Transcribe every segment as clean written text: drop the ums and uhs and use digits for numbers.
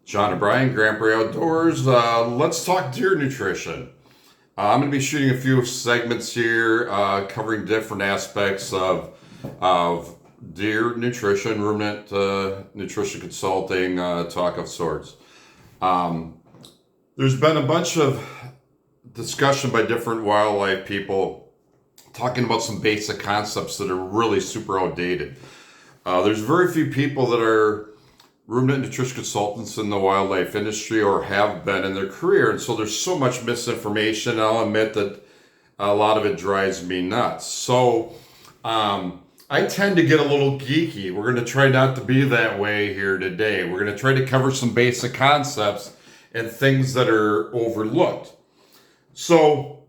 John and Brian, Grand Prairie Outdoors. Let's talk deer nutrition. I'm going to be shooting a few segments here covering different aspects of deer nutrition, ruminant nutrition consulting, talk of sorts. There's been a bunch of discussion by different wildlife people talking about some basic concepts that are really super outdated. There's very few people that are ruminant nutrition consultants in the wildlife industry or have been in their career. And so there's so much misinformation. I'll admit that a lot of it drives me nuts. So I tend to get a little geeky. We're going to try not to be that way here today. We're going to try to cover some basic concepts and things that are overlooked. So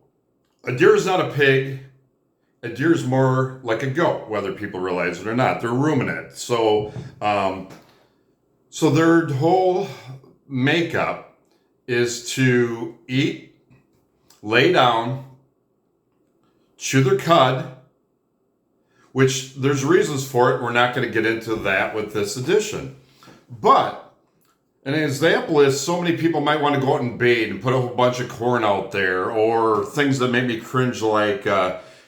a deer is not a pig. A deer is more like a goat, whether people realize it or not. They're ruminant. So their whole makeup is to eat, lay down, chew their cud, which there's reasons for it. We're not going to get into that with this edition. But an example is so many people might want to go out and bait and put a whole bunch of corn out there, or things that make me cringe like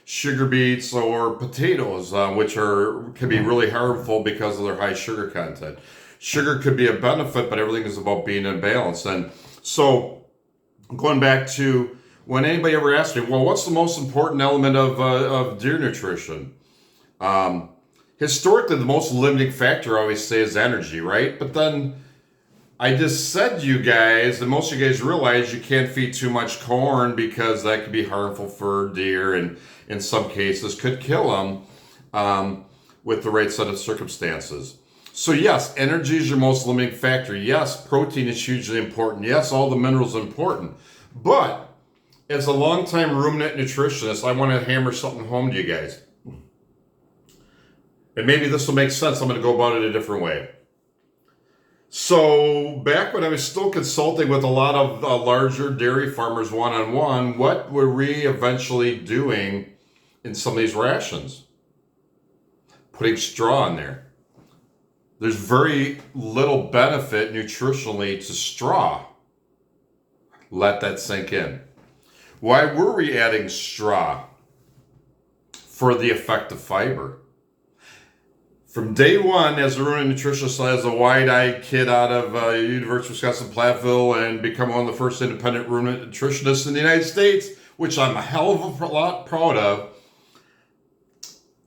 sugar beets or potatoes, which can be really harmful because of their high sugar content. Sugar could be a benefit, but everything is about being in balance. And so going back to when anybody ever asks me, well, what's the most important element of deer nutrition? Historically, the most limiting factor I always say is energy, right? But then I just said to you guys, and most of you guys realize you can't feed too much corn because that could be harmful for deer and in some cases could kill them with the right set of circumstances. So yes, energy is your most limiting factor. Yes, protein is hugely important. Yes, all the minerals are important. But as a longtime ruminant nutritionist, I want to hammer something home to you guys. And maybe this will make sense. I'm going to go about it a different way. So back when I was still consulting with a lot of larger dairy farmers one-on-one, what were we eventually doing in some of these rations? Putting straw in there. There's very little benefit nutritionally to straw. Let that sink in. Why were we adding straw? For the effect of fiber. From day one, as a ruminant nutritionist, as a wide-eyed kid out of University of Wisconsin-Platteville and become one of the first independent ruminant nutritionists in the United States, which I'm a hell of a lot proud of.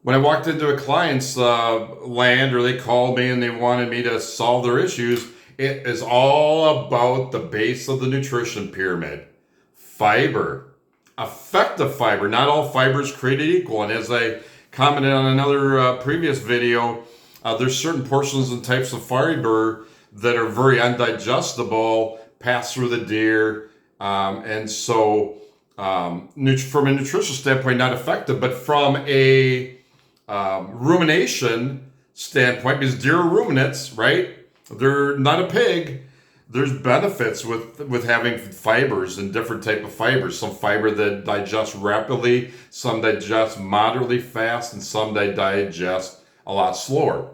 When I walked into a client's land, or they called me and they wanted me to solve their issues, it is all about the base of the nutrition pyramid. Fiber. Effective fiber. Not all fiber is created equal. And as I commented on another previous video, there's certain portions and types of fiber that are very undigestible, pass through the deer, and so from a nutritional standpoint, not effective, but from a rumination standpoint, because deer are ruminants, right? They're not a pig. There's benefits with having fibers and different type of fibers. Some fiber that digest rapidly, some digest moderately fast, and some that digest a lot slower.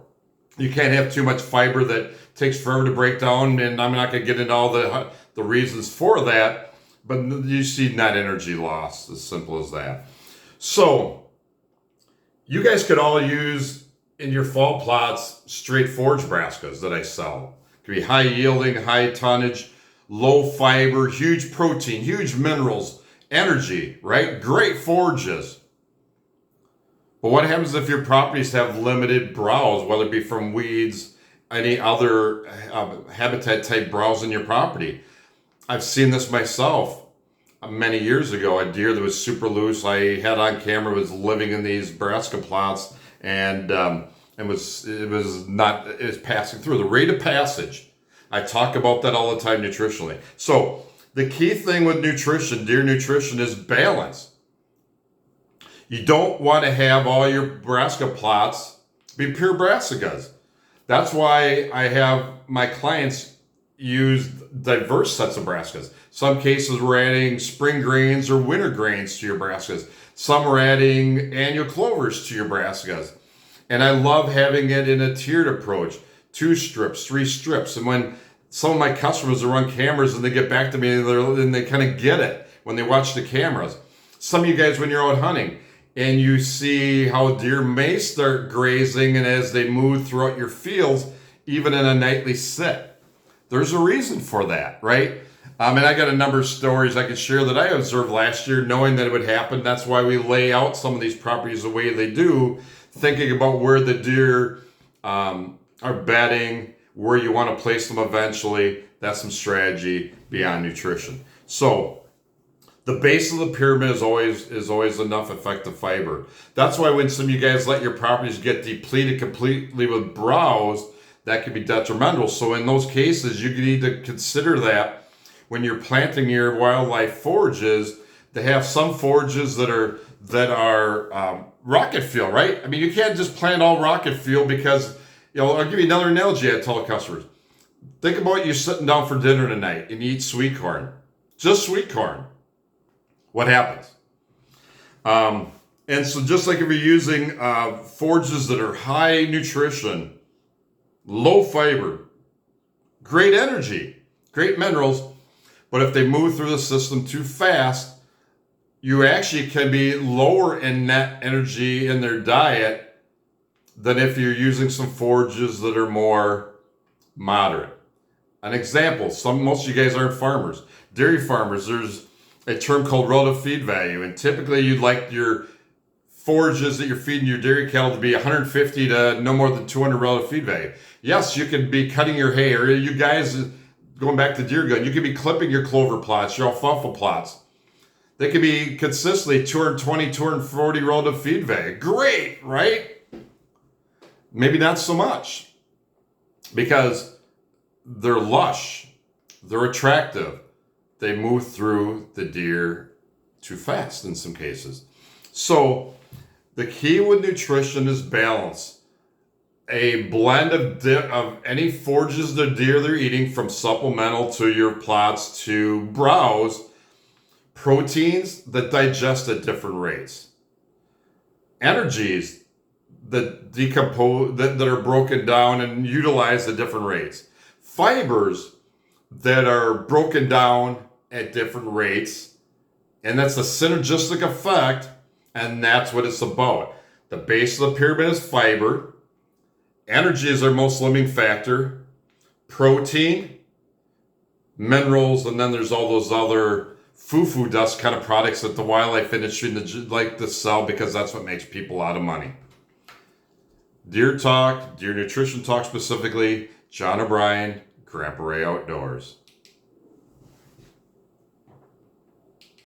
You can't have too much fiber that takes forever to break down, and I'm not going to get into all the reasons for that, but you see net energy loss, as simple as that. So you guys could all use in your fall plots straight forage brassicas that I sell. It could be high yielding, high tonnage, low fiber, huge protein, huge minerals, energy, right? Great forages. But what happens if your properties have limited browse, whether it be from weeds, any other habitat type browse in your property? I've seen this myself. Many years ago, a deer that was super loose, I had on camera, was living in these brassica plots, and it was passing through. The rate of passage, I talk about that all the time nutritionally. So the key thing with nutrition, deer nutrition, is balance. You don't want to have all your brassica plots be pure brassicas. That's why I have my clients use diverse sets of brassicas. Some cases we're adding spring grains or winter grains to your brassicas. Some are adding annual clovers to your brassicas. And I love having it in a tiered approach. 2 strips, 3 strips. And when some of my customers that run cameras and they get back to me and they kind of get it when they watch the cameras. Some of you guys, when you're out hunting and you see how deer may start grazing and as they move throughout your fields, even in a nightly sit, there's a reason for that, right? And I got a number of stories I could share that I observed last year, knowing that it would happen. That's why we lay out some of these properties the way they do, thinking about where the deer are bedding, where you want to place them eventually. That's some strategy beyond nutrition. So the base of the pyramid is always enough effective fiber. That's why when some of you guys let your properties get depleted completely with browse, that can be detrimental. So in those cases, you need to consider that when you're planting your wildlife forages, to have some forages that are rocket fuel, right? I mean, you can't just plant all rocket fuel because, I'll give you another analogy I tell customers. Think about you sitting down for dinner tonight and you eat sweet corn, just sweet corn. What happens? And so just like if you're using forages that are high nutrition, low fiber, great energy, great minerals, but if they move through the system too fast, you actually can be lower in net energy in their diet than if you're using some forages that are more moderate. An example, most of you guys aren't farmers. Dairy farmers, there's a term called relative feed value, and typically you'd like your forages that you're feeding your dairy cattle to be 150 to no more than 200 relative feed value. Yes, you could be cutting your hay, or you guys, going back to deer gun, you could be clipping your clover plots, your alfalfa plots. They could be consistently 220, 240 relative feed value. Great, right? Maybe not so much, because they're lush, they're attractive, they move through the deer too fast in some cases. So the key with nutrition is balance. A blend of any forages the deer they're eating, from supplemental to your plots to browse, proteins that digest at different rates, energies that decompose, that are broken down and utilized at different rates, fibers that are broken down at different rates, and that's the synergistic effect, and that's what it's about. The base of the pyramid is fiber. Energy is our most limiting factor, protein, minerals, and then there's all those other foo-foo dust kind of products that the wildlife industry like to sell because that's what makes people a lot of money. Deer Talk, Deer Nutrition Talk specifically, John O'Brien, Grandpa Ray Outdoors.